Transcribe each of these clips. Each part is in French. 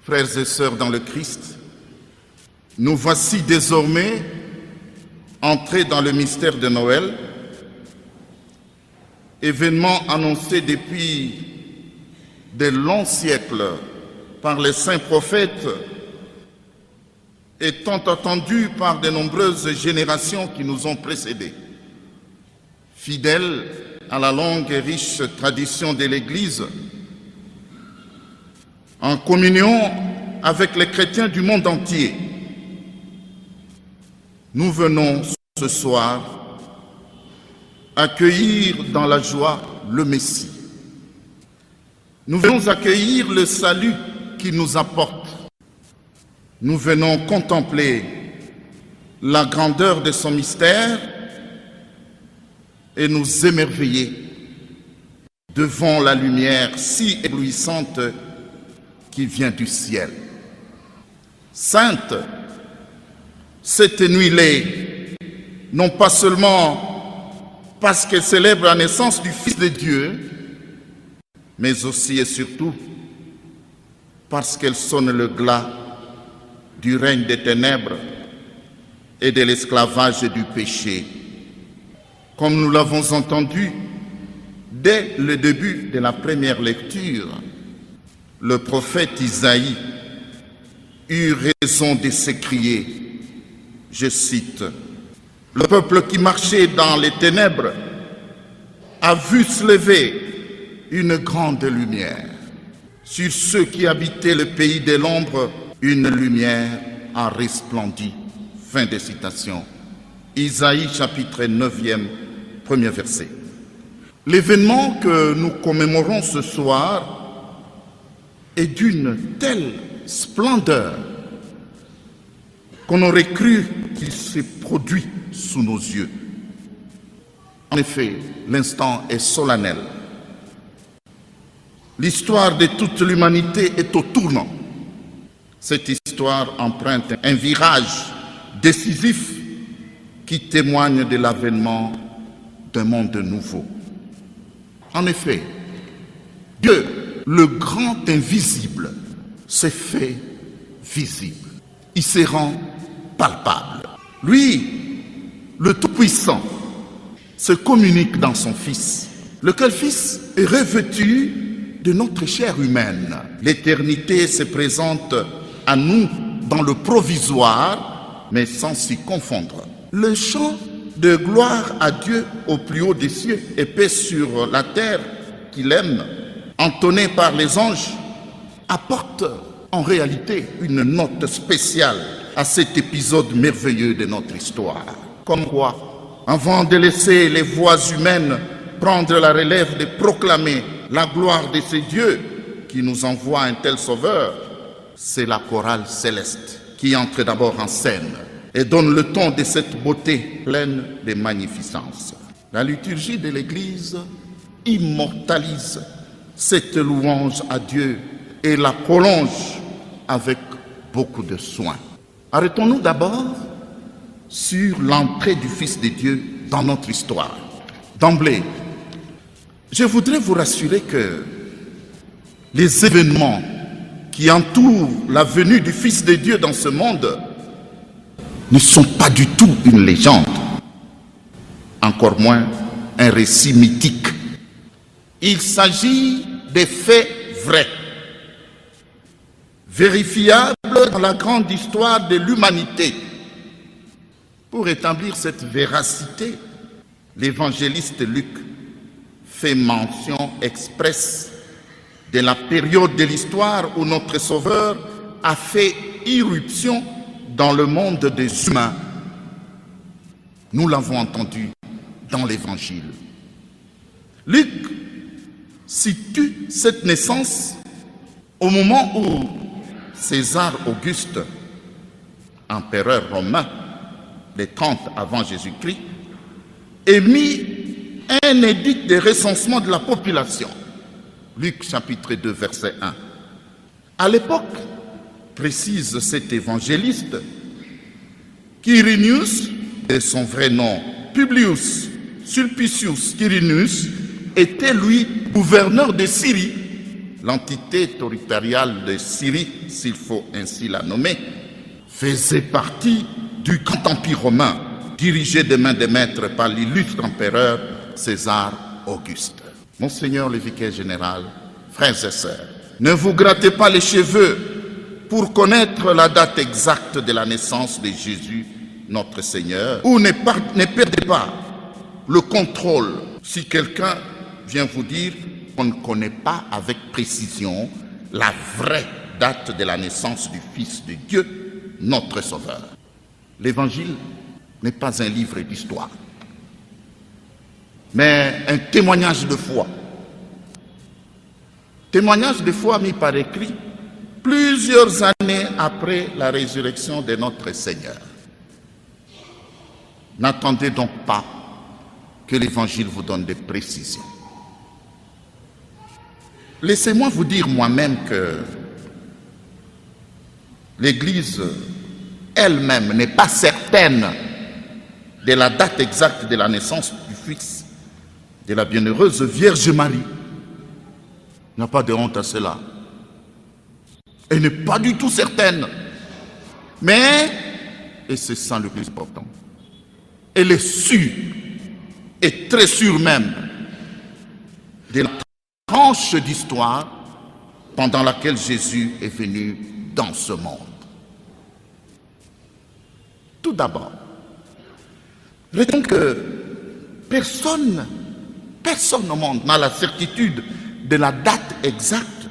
Frères et sœurs dans le Christ, nous voici désormais entrés dans le mystère de Noël, événement annoncé depuis de longs siècles par les saints prophètes et tant attendu par de nombreuses générations qui nous ont précédés. Fidèles à la longue et riche tradition de l'Église, en communion avec les chrétiens du monde entier, nous venons ce soir accueillir dans la joie le Messie. Nous venons accueillir le salut qu'il nous apporte. Nous venons contempler la grandeur de son mystère et nous émerveiller devant la lumière si éblouissante qui vient du ciel. Sainte, cette nuit-là, non pas seulement parce qu'elle célèbre la naissance du Fils de Dieu, mais aussi et surtout parce qu'elle sonne le glas du règne des ténèbres et de l'esclavage du péché. Comme nous l'avons entendu dès le début de la première lecture, le prophète Isaïe eut raison de s'écrier, je cite, « Le peuple qui marchait dans les ténèbres a vu se lever une grande lumière. Sur ceux qui habitaient le pays de l'ombre, une lumière a resplendi. » Fin de citation. Isaïe chapitre 9e, premier verset. L'événement que nous commémorons ce soir est d'une telle splendeur qu'on aurait cru qu'il s'est produit sous nos yeux. En effet, l'instant est solennel. L'histoire de toute l'humanité est au tournant. Cette histoire emprunte un virage décisif qui témoigne de l'avènement d'un monde nouveau. En effet, Dieu, le grand invisible, s'est fait visible. Il se rend palpable. Lui, le Tout-Puissant, se communique dans son Fils, lequel Fils est revêtu de notre chair humaine. L'éternité se présente à nous dans le provisoire, mais sans s'y confondre. Le chant de gloire à Dieu au plus haut des cieux et paix sur la terre qu'il aime, entonné par les anges, apporte en réalité une note spéciale à cet épisode merveilleux de notre histoire. Comme quoi, avant de laisser les voix humaines prendre la relève de proclamer la gloire de ces dieux qui nous envoient un tel sauveur, c'est la chorale céleste qui entre d'abord en scène et donne le ton de cette beauté pleine de magnificence. La liturgie de l'Église immortalise cette louange à Dieu et la prolonge avec beaucoup de soin. Arrêtons-nous d'abord sur l'entrée du Fils de Dieu dans notre histoire. D'emblée, je voudrais vous rassurer que les événements qui entourent la venue du Fils de Dieu dans ce monde ne sont pas du tout une légende, encore moins un récit mythique. Il s'agit des faits vrais, vérifiables dans la grande histoire de l'humanité. Pour établir cette véracité, l'évangéliste Luc fait mention expresse de la période de l'histoire où notre Sauveur a fait irruption dans le monde des humains. Nous l'avons entendu dans l'Évangile. Luc situe cette naissance au moment où César Auguste, empereur romain, les 30 avant Jésus-Christ, émit un édit de recensement de la population. Luc chapitre 2, verset 1. À l'époque, précise cet évangéliste, Quirinius, de son vrai nom Publius Sulpicius Quirinius, était lui gouverneur de Syrie l'entité territoriale de Syrie, s'il faut ainsi la nommer, faisait partie du grand empire romain, dirigé de main de maître par l'illustre empereur César Auguste. Monseigneur le vicaire général, frères et sœurs, ne vous grattez pas les cheveux pour connaître la date exacte de la naissance de Jésus, notre Seigneur, ou ne perdez pas le contrôle si quelqu'un vient vous dire qu'on ne connaît pas avec précision la vraie date de la naissance du Fils de Dieu, notre Sauveur. L'Évangile n'est pas un livre d'histoire, mais un témoignage de foi. Témoignage de foi mis par écrit plusieurs années après la résurrection de notre Seigneur. N'attendez donc pas que l'Évangile vous donne des précisions. Laissez-moi vous dire moi-même que l'Église elle-même n'est pas certaine de la date exacte de la naissance du Fils de la bienheureuse Vierge Marie. Il n'y a pas de honte à cela. Elle n'est pas du tout certaine. Mais, et c'est ça le plus important, elle est sûre, et très sûre même, de la tranche d'histoire pendant laquelle Jésus est venu dans ce monde. Tout d'abord, retenons que personne au monde n'a la certitude de la date exacte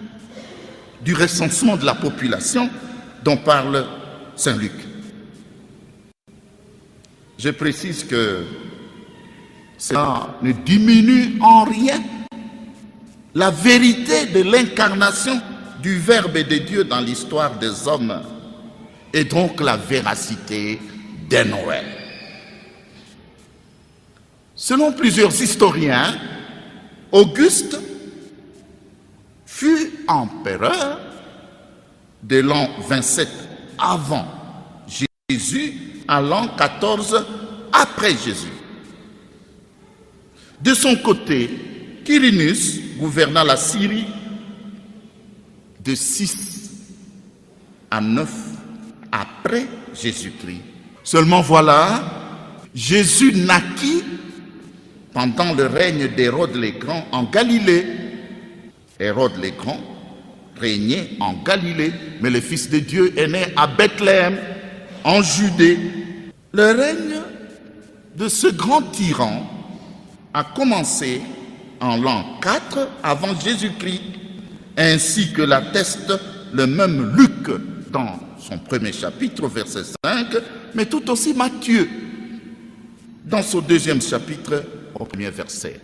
du recensement de la population dont parle Saint Luc. Je précise que cela ne diminue en rien la vérité de l'incarnation du Verbe de Dieu dans l'histoire des hommes et donc la véracité de Noël. Selon plusieurs historiens, Auguste fut empereur de l'an 27 avant Jésus à l'an 14 après Jésus. De son côté, Quirinus gouverna la Syrie de 6 à 9 après Jésus-Christ. Seulement voilà, Jésus naquit pendant le règne d'Hérode le Grand en Galilée. Hérode le Grand régnait en Galilée, mais le Fils de Dieu est né à Bethléem, en Judée. Le règne de ce grand tyran a commencé en l'an 4 avant Jésus-Christ, ainsi que l'atteste le même Luc dans son premier chapitre, verset 5, mais tout aussi Matthieu dans son deuxième chapitre, au premier verset.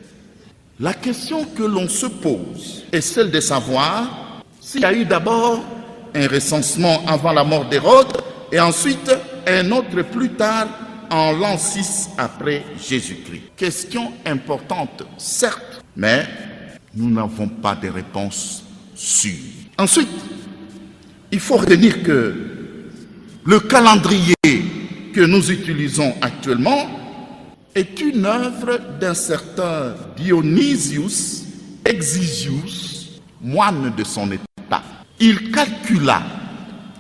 La question que l'on se pose est celle de savoir s'il y a eu d'abord un recensement avant la mort d'Hérode et ensuite un autre plus tard en l'an 6 après Jésus-Christ. Question importante, certes, mais nous n'avons pas de réponse sûre. Ensuite, il faut retenir que le calendrier que nous utilisons actuellement est une œuvre d'un certain Dionysius Exiguus, moine de son état. Il calcula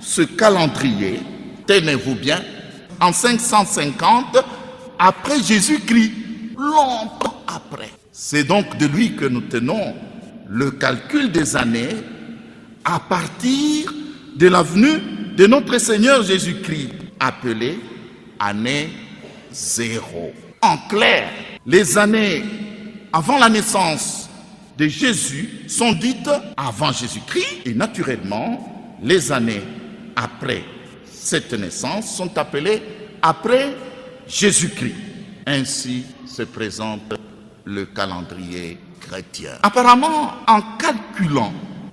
ce calendrier, tenez-vous bien, en 550 après Jésus-Christ, longtemps après. C'est donc de lui que nous tenons le calcul des années à partir de la venue de notre Seigneur Jésus-Christ, appelé année 0. En clair, les années avant la naissance de Jésus sont dites avant Jésus-Christ et naturellement, les années après cette naissance sont appelées après Jésus-Christ. Ainsi se présente le calendrier chrétien. Apparemment, en calculant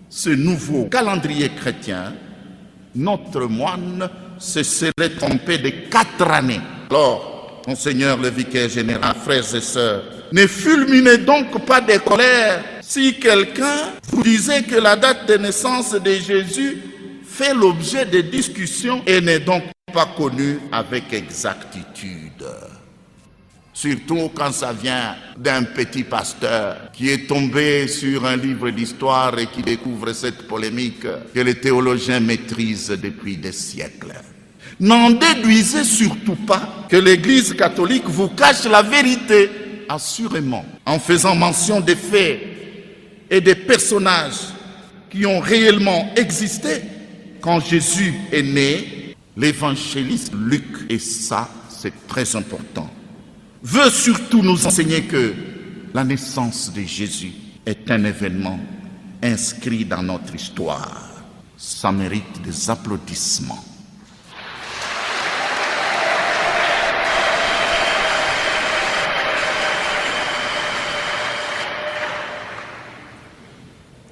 ce nouveau calendrier chrétien, notre moine se serait trompé de 4 années. Alors, Monseigneur le vicaire général, frères et sœurs, ne fulminez donc pas de colère si quelqu'un vous disait que la date de naissance de Jésus fait l'objet de discussions et n'est donc pas connue avec exactitude. Surtout quand ça vient d'un petit pasteur qui est tombé sur un livre d'histoire et qui découvre cette polémique que les théologiens maîtrisent depuis des siècles. N'en déduisez surtout pas que l'Église catholique vous cache la vérité, assurément, en faisant mention des faits et des personnages qui ont réellement existé quand Jésus est né. L'évangéliste Luc, et ça c'est très important, veut surtout nous enseigner que la naissance de Jésus est un événement inscrit dans notre histoire. Ça mérite des applaudissements.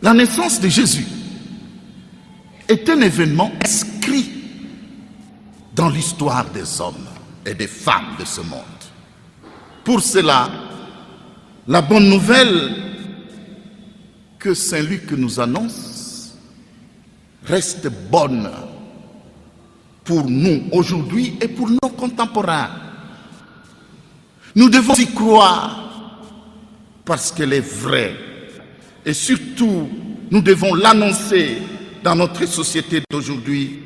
La naissance de Jésus est un événement inscrit dans l'histoire des hommes et des femmes de ce monde. Pour cela, la bonne nouvelle que Saint Luc nous annonce reste bonne pour nous aujourd'hui et pour nos contemporains. Nous devons y croire parce qu'elle est vraie. Et surtout, nous devons l'annoncer dans notre société d'aujourd'hui,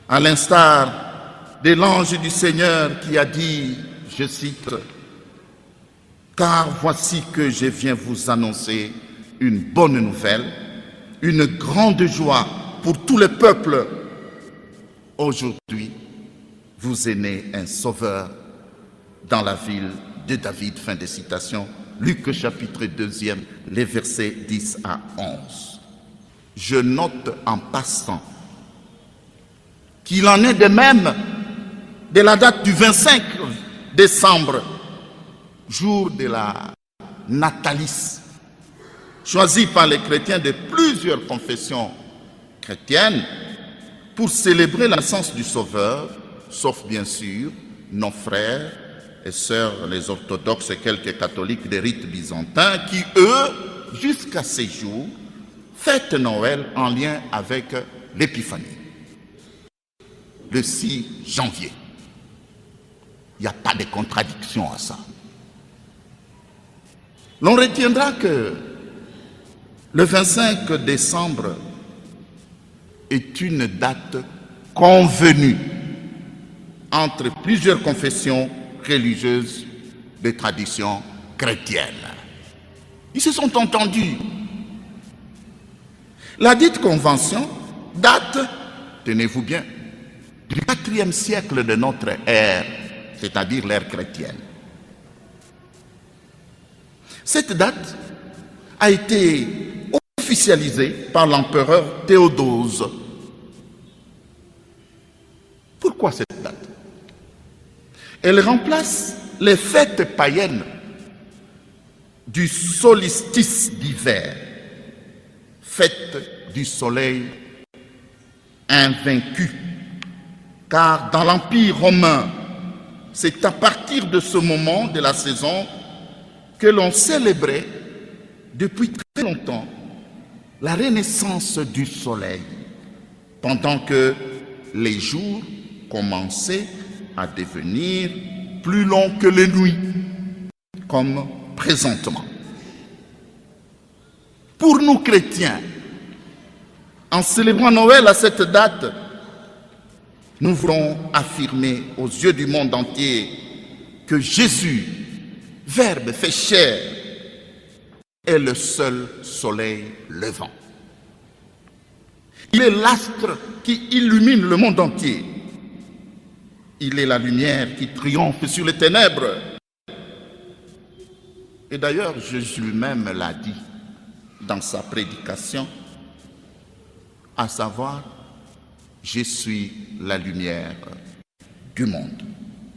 à l'instar de l'ange du Seigneur qui a dit, je cite, « Car voici que je viens vous annoncer une bonne nouvelle, une grande joie pour tous les peuples. Aujourd'hui, vous est né un sauveur dans la ville de David. » Fin de citation. Luc chapitre 2, les versets 10 à 11. Je note en passant qu'il en est de même de la date du 25 décembre, jour de la Natalis, choisi par les chrétiens de plusieurs confessions chrétiennes pour célébrer la naissance du Sauveur, sauf bien sûr nos frères et sœurs, les orthodoxes et quelques catholiques des rites byzantins qui, eux, jusqu'à ces jours, fêtent Noël en lien avec l'Épiphanie, le 6 janvier. Il n'y a pas de contradiction à ça. L'on retiendra que le 25 décembre est une date convenue entre plusieurs confessions religieuses de tradition chrétienne. Ils se sont entendus. La dite convention date, tenez-vous bien, du 4e siècle de notre ère, c'est-à-dire l'ère chrétienne. Cette date a été officialisée par l'empereur Théodose. Pourquoi cette date? Elle remplace les fêtes païennes du solstice d'hiver, fête du soleil invaincu. Car dans l'Empire romain, c'est à partir de ce moment de la saison que l'on célébrait depuis très longtemps la renaissance du soleil, pendant que les jours commençaient à devenir plus longs que les nuits, comme présentement. Pour nous chrétiens, en célébrant Noël à cette date, nous voulons affirmer aux yeux du monde entier que Jésus, Verbe fait chair, est le seul soleil levant. Il est l'astre qui illumine le monde entier. Il est la lumière qui triomphe sur les ténèbres. Et d'ailleurs, Jésus lui-même l'a dit dans sa prédication, à savoir, je suis la lumière du monde.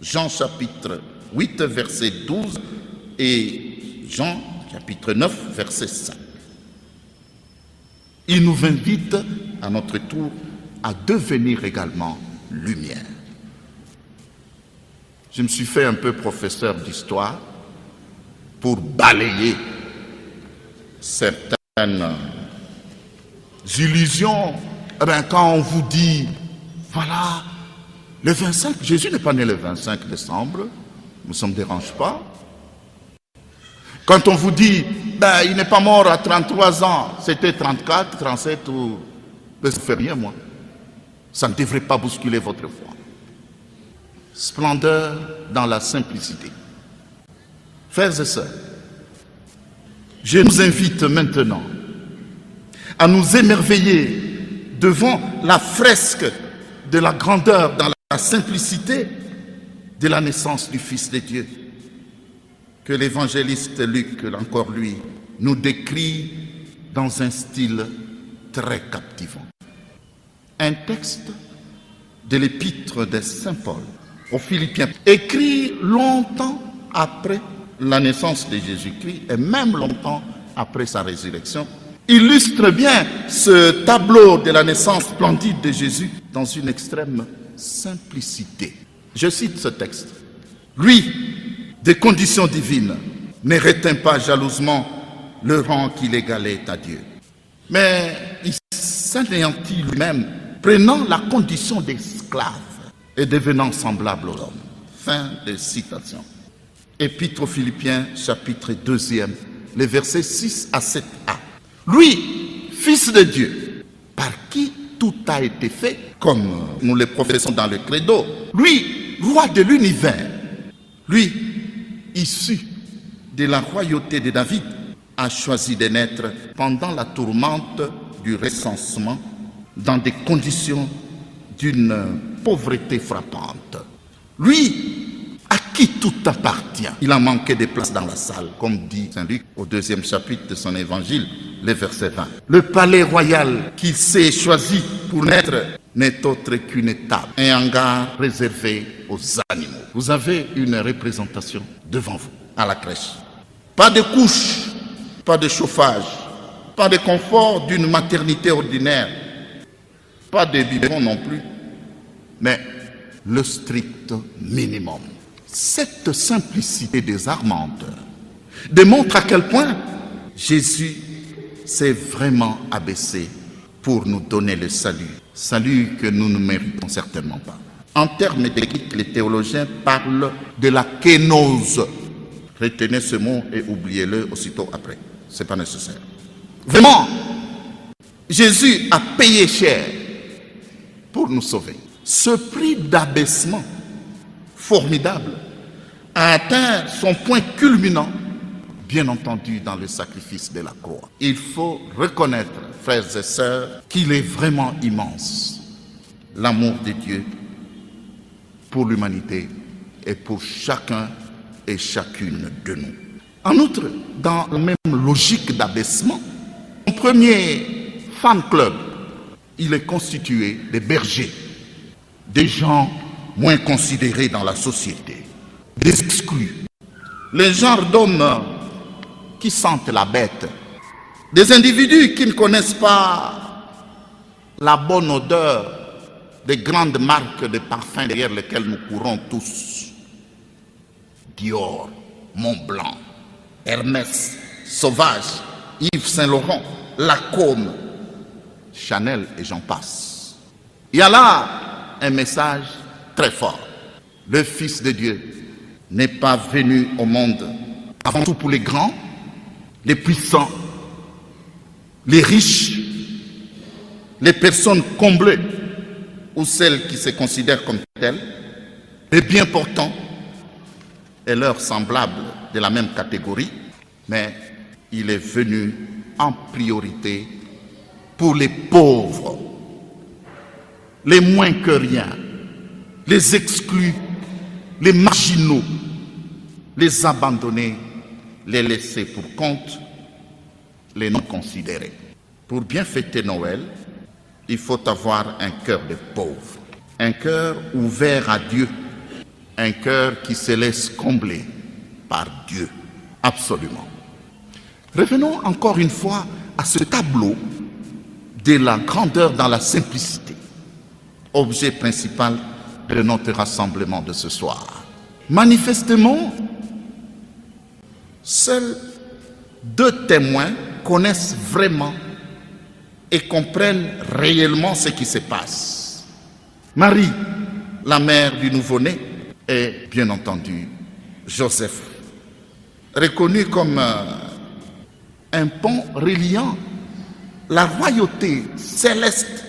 Jean chapitre 8, verset 12 et Jean chapitre 9, verset 5. Il nous invite à notre tour à devenir également lumière. Je me suis fait un peu professeur d'histoire pour balayer certaines illusions. Eh bien, quand on vous dit, voilà, le 25, Jésus n'est pas né le 25 décembre, Ça ne me dérange pas. Quand on vous dit, il n'est pas mort à 33 ans, c'était 34, 37 ou... ça ne fait rien, moi. Ça ne devrait pas bousculer votre foi. Splendeur dans la simplicité. Frères et sœurs, je nous invite maintenant à nous émerveiller devant la fresque de la grandeur dans la simplicité de la naissance du Fils de Dieu, que l'évangéliste Luc, encore lui, nous décrit dans un style très captivant. Un texte de l'épître de Saint Paul aux Philippiens, écrit longtemps après la naissance de Jésus-Christ et même longtemps après sa résurrection, illustre bien ce tableau de la naissance splendide de Jésus dans une extrême simplicité. Je cite ce texte. Lui, des conditions divines, ne retint pas jalousement le rang qu'il égalait à Dieu. Mais il s'anéantit lui-même, prenant la condition d'esclave et devenant semblable aux hommes. Fin de citation. Épître aux Philippiens, chapitre 2, les versets 6 à 7a. Lui, Fils de Dieu, par qui tout a été fait, comme nous le professons dans le credo. Lui, roi de l'univers. Lui, issu de la royauté de David, a choisi de naître pendant la tourmente du recensement dans des conditions d'une pauvreté frappante. Lui, à qui tout appartient. Il a manqué de place dans la salle, comme dit Saint Luc au 2e chapitre de son évangile, le verset 20. Le palais royal qu'il s'est choisi pour naître n'est autre qu'une étable, un hangar réservé aux animaux. Vous avez une représentation devant vous, à la crèche. Pas de couche, pas de chauffage, pas de confort d'une maternité ordinaire, pas de biberon non plus, mais le strict minimum. Cette simplicité désarmante démontre à quel point Jésus s'est vraiment abaissé pour nous donner le salut. Salut que nous ne méritons certainement pas. En termes d'éthique, les théologiens parlent de la kénose. Retenez ce mot et oubliez-le aussitôt après. Ce n'est pas nécessaire. Vraiment, Jésus a payé cher pour nous sauver. Ce prix d'abaissement formidable a atteint son point culminant, bien entendu, dans le sacrifice de la croix. Il faut reconnaître, frères et sœurs, qu'il est vraiment immense, l'amour de Dieu pour l'humanité et pour chacun et chacune de nous. En outre, dans la même logique d'abaissement, son premier fan club, il est constitué de bergers, des gens moins considérés dans la société, des exclus, les genres d'hommes qui sentent la bête, des individus qui ne connaissent pas la bonne odeur des grandes marques de parfums derrière lesquelles nous courons tous. Dior, Montblanc, Hermès, Sauvage, Yves Saint-Laurent, Lacôme, Chanel et j'en passe. Il y a là un message très fort. Le Fils de Dieu n'est pas venu au monde avant tout pour les grands, les puissants, les riches, les personnes comblées ou celles qui se considèrent comme telles, les bien portants et leurs semblables de la même catégorie, mais il est venu en priorité pour les pauvres, les moins que rien, les exclus, les marginaux, les abandonnés, les laissés pour compte, les non considérés. Pour bien fêter Noël, il faut avoir un cœur de pauvre, un cœur ouvert à Dieu, un cœur qui se laisse combler par Dieu, absolument. Revenons encore une fois à ce tableau de la grandeur dans la simplicité, objet principal de notre rassemblement de ce soir. Manifestement, seuls 2 témoins connaissent vraiment et comprennent réellement ce qui se passe. Marie, la mère du nouveau-né, et bien entendu Joseph, reconnu comme un pont reliant la royauté céleste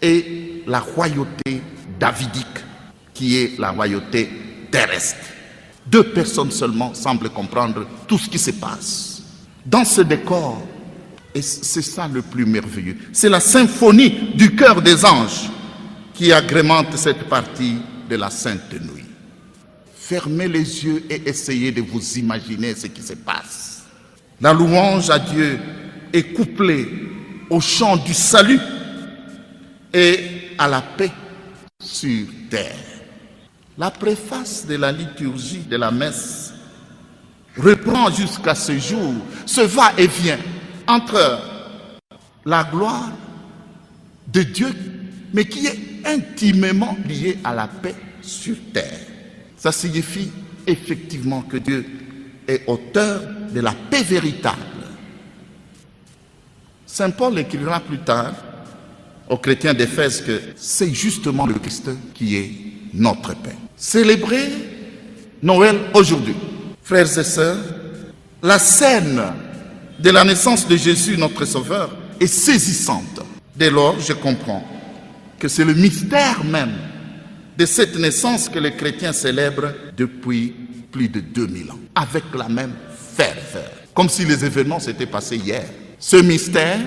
et la royauté davidique, qui est la royauté terrestre. Deux personnes seulement semblent comprendre tout ce qui se passe dans ce décor. Et c'est ça le plus merveilleux. C'est la symphonie du chœur des anges qui agrémente cette partie de la Sainte Nuit. Fermez les yeux et essayez de vous imaginer ce qui se passe. La louange à Dieu est couplée au chant du salut et à la paix sur terre. La préface de la liturgie de la messe reprend jusqu'à ce jour ce va-et-vient entre la gloire de Dieu, mais qui est intimement lié à la paix sur terre. Ça signifie effectivement que Dieu est auteur de la paix véritable. Saint Paul écrira plus tard aux chrétiens d'Éphèse que c'est justement le Christ qui est notre paix. Célébrer Noël aujourd'hui. Frères et sœurs, la scène de la naissance de Jésus, notre Sauveur, est saisissante. Dès lors, je comprends que c'est le mystère même de cette naissance que les chrétiens célèbrent depuis plus de 2000 ans, avec la même ferveur, comme si les événements s'étaient passés hier. Ce mystère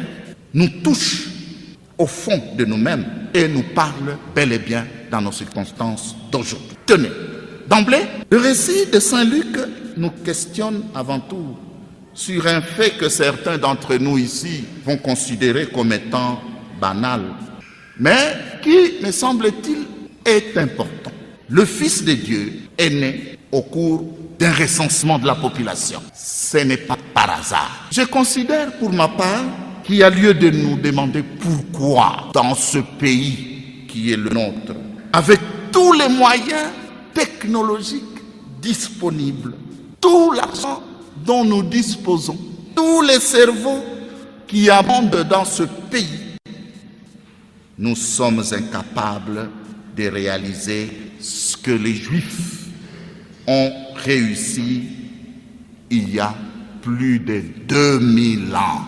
nous touche au fond de nous-mêmes et nous parle bel et bien dans nos circonstances d'aujourd'hui. Tenez, d'emblée, le récit de Saint Luc nous questionne avant tout sur un fait que certains d'entre nous ici vont considérer comme étant banal, mais qui, me semble-t-il, est important. Le Fils de Dieu est né au cours d'un recensement de la population. Ce n'est pas par hasard. Je considère pour ma part qu'il y a lieu de nous demander pourquoi dans ce pays qui est le nôtre, avec tous les moyens technologiques disponibles, tout l'argent dont nous disposons, tous les cerveaux qui abondent dans ce pays, nous sommes incapables de réaliser ce que les Juifs ont réussi il y a plus de 2000 ans,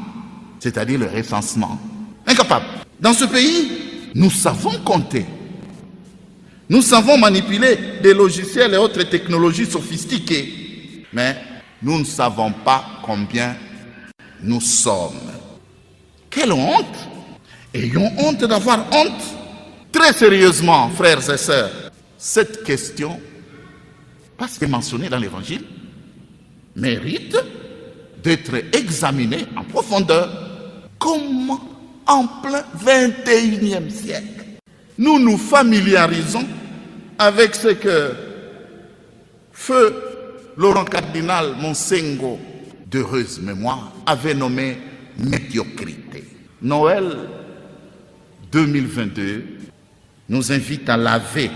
c'est-à-dire le recensement. Incapables. Dans ce pays, nous savons compter. Nous savons manipuler des logiciels et autres technologies sophistiquées, mais nous ne savons pas combien nous sommes. Quelle honte! Ayons honte d'avoir honte. Très sérieusement, frères et sœurs, cette question, parce qu'elle est mentionnée dans l'Évangile, mérite d'être examinée en profondeur. Comment, en plein 21e siècle, nous nous familiarisons avec ce que Feu Laurent Cardinal Monsengo, d'heureuse mémoire, avait nommé médiocrité. Noël 2022 nous invite à laver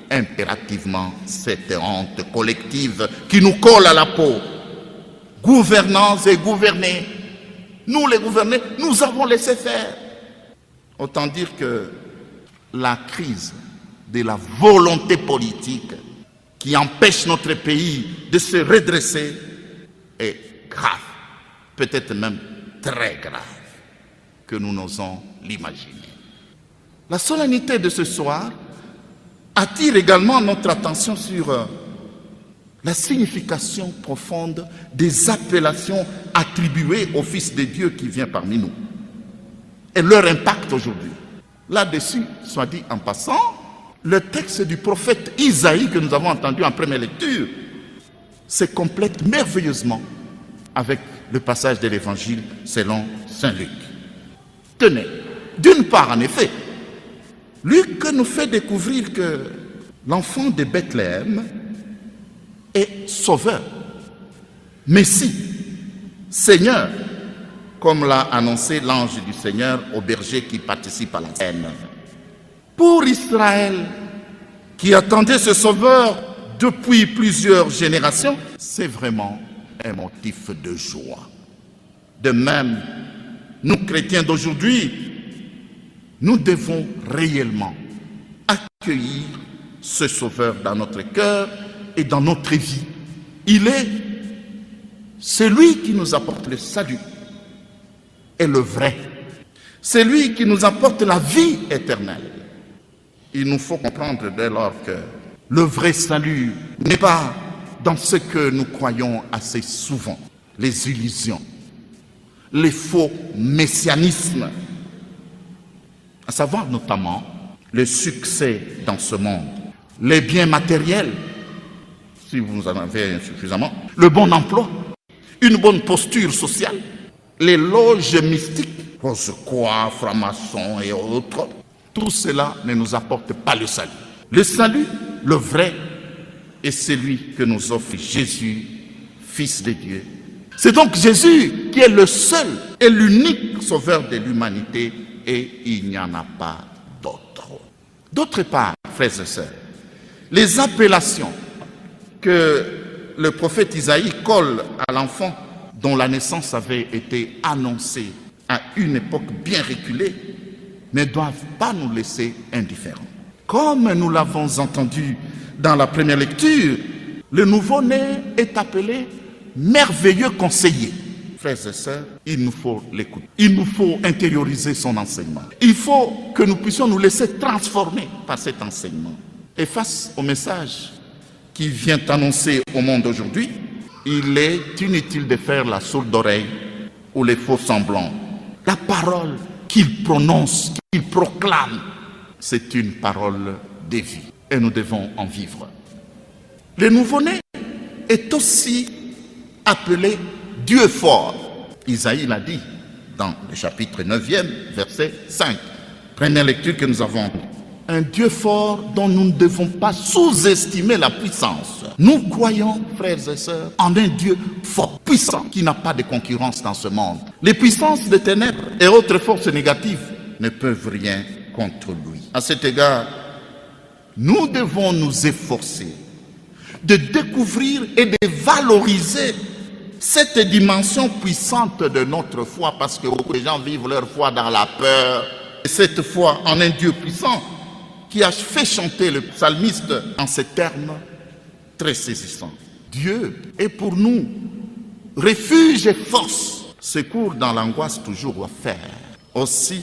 impérativement cette honte collective qui nous colle à la peau. Gouvernants et gouvernés, nous les gouvernés, nous avons laissé faire. Autant dire que la crise de la volonté politique qui empêche notre pays de se redresser est grave, peut-être même très grave, que nous n'osons l'imaginer. La solennité de ce soir attire également notre attention sur la signification profonde des appellations attribuées au Fils de Dieu qui vient parmi nous et leur impact aujourd'hui. Là-dessus, soit dit en passant, le texte du prophète Isaïe que nous avons entendu en première lecture se complète merveilleusement avec le passage de l'Évangile selon Saint Luc. Tenez, d'une part en effet, Luc nous fait découvrir que l'enfant de Bethléem est sauveur, Messie, Seigneur, comme l'a annoncé l'ange du Seigneur au berger qui participe à la scène. Pour Israël, qui attendait ce sauveur depuis plusieurs générations, c'est vraiment un motif de joie. De même, nous chrétiens d'aujourd'hui, nous devons réellement accueillir ce sauveur dans notre cœur et dans notre vie. Il est celui qui nous apporte le salut et le vrai. C'est lui qui nous apporte la vie éternelle. Il nous faut comprendre dès lors que le vrai salut n'est pas dans ce que nous croyons assez souvent, les illusions, les faux messianismes, à savoir notamment le succès dans ce monde, les biens matériels, si vous en avez suffisamment, le bon emploi, une bonne posture sociale, les loges mystiques, Rose-Croix, francs-maçons et autres. Tout cela ne nous apporte pas le salut. Le salut, le vrai, est celui que nous offre Jésus, Fils de Dieu. C'est donc Jésus qui est le seul et l'unique sauveur de l'humanité et il n'y en a pas d'autre. D'autre part, frères et sœurs, les appellations que le prophète Isaïe colle à l'enfant dont la naissance avait été annoncée à une époque bien reculée ne doivent pas nous laisser indifférents. Comme nous l'avons entendu dans la première lecture, le nouveau-né est appelé merveilleux conseiller. Frères et sœurs, il nous faut l'écouter. Il nous faut intérioriser son enseignement. Il faut que nous puissions nous laisser transformer par cet enseignement. Et face au message qui vient annoncer au monde aujourd'hui, il est inutile de faire la sourde oreille ou les faux semblants. La parole qu'il prononce, qu'il proclame, c'est une parole de vie et nous devons en vivre. Le nouveau-né est aussi appelé Dieu fort. Isaïe l'a dit dans le chapitre 9e, verset 5. Première lecture que nous avons. Un Dieu fort dont nous ne devons pas sous-estimer la puissance. Nous croyons, frères et sœurs, en un Dieu fort, puissant, qui n'a pas de concurrence dans ce monde. Les puissances des ténèbres et autres forces négatives ne peuvent rien contre lui. À cet égard, nous devons nous efforcer de découvrir et de valoriser cette dimension puissante de notre foi, parce que beaucoup de gens vivent leur foi dans la peur. Et cette foi en un Dieu puissant qui a fait chanter le psalmiste en ces termes très saisissants. Dieu est pour nous refuge et force, secours dans l'angoisse toujours offert. Aussi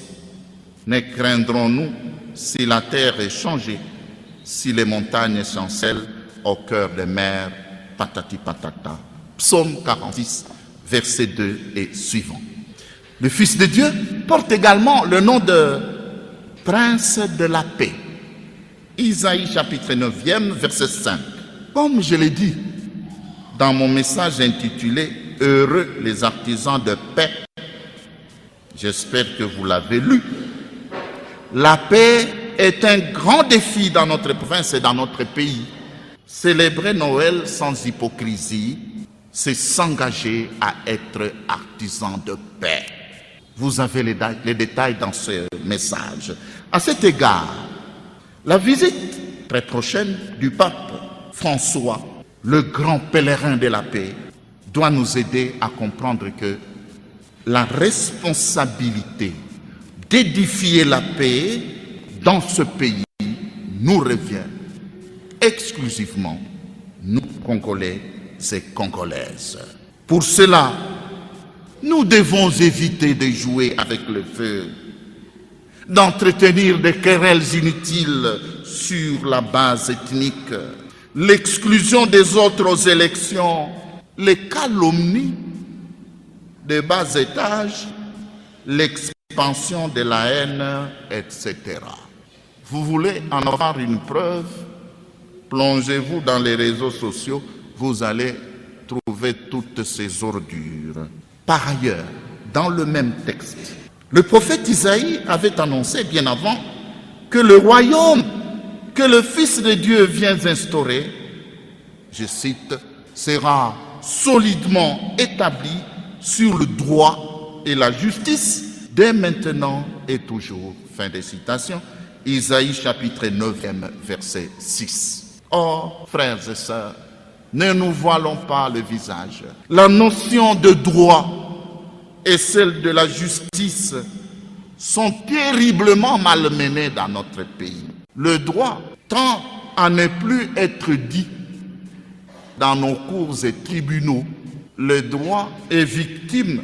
ne craindrons-nous si la terre est changée, si les montagnes chancellent au cœur des mers, patati patata. Psaume 46, versets 2 et suivants. Le Fils de Dieu porte également le nom de Prince de la paix. Isaïe chapitre 9e, verset 5. Comme je l'ai dit dans mon message intitulé « Heureux les artisans de paix », j'espère que vous l'avez lu. La paix est un grand défi dans notre province et dans notre pays. Célébrer Noël sans hypocrisie, c'est s'engager à être artisan de paix. Vous avez les détails dans ce message. À cet égard, la visite très prochaine du pape François, le grand pèlerin de la paix, doit nous aider à comprendre que la responsabilité d'édifier la paix dans ce pays nous revient exclusivement, nous Congolais et Congolaises. Pour cela, nous devons éviter de jouer avec le feu, d'entretenir des querelles inutiles sur la base ethnique, l'exclusion des autres aux élections, les calomnies de bas étage, l'expansion de la haine, etc. Vous voulez en avoir une preuve? Plongez-vous dans les réseaux sociaux, vous allez trouver toutes ces ordures. Par ailleurs, dans le même texte, le prophète Isaïe avait annoncé bien avant que le royaume que le Fils de Dieu vient instaurer, je cite, sera solidement établi sur le droit et la justice dès maintenant et toujours. Fin de citation. Isaïe chapitre 9e, verset 6. Or, frères et sœurs, ne nous voilons pas le visage. La notion de droit et celle de la justice sont terriblement malmenées dans notre pays. Le droit tend à ne plus être dit, dans nos cours et tribunaux, le droit est victime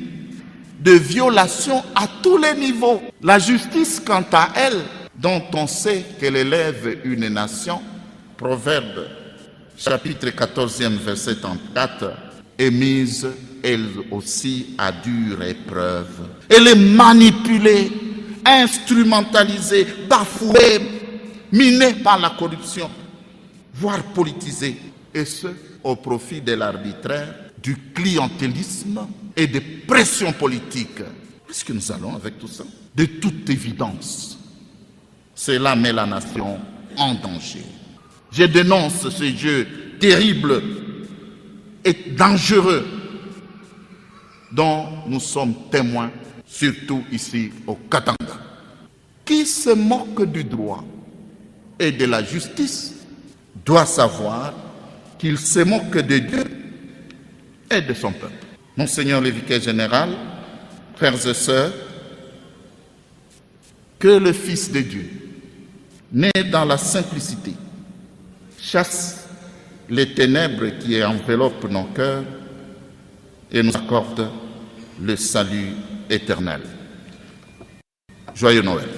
de violations à tous les niveaux. La justice, quant à elle, dont on sait qu'elle élève une nation, Proverbe, chapitre 14e, verset 34, est mise, elle aussi, à dure épreuve. Elle est manipulée, instrumentalisée, bafouée, minée par la corruption, voire politisée, et ce, au profit de l'arbitraire, du clientélisme et des pressions politiques. Qu'est-ce que nous allons avec tout ça? De toute évidence, cela met la nation en danger. Je dénonce ce jeu terrible et dangereux dont nous sommes témoins, surtout ici au Katanga. Qui se moque du droit et de la justice doit savoir qu'il se moque de Dieu et de son peuple. Monseigneur le vicaire général, frères et sœurs, que le Fils de Dieu, né dans la simplicité, chasse les ténèbres qui enveloppent nos cœurs et nous accorde le salut éternel. Joyeux Noël.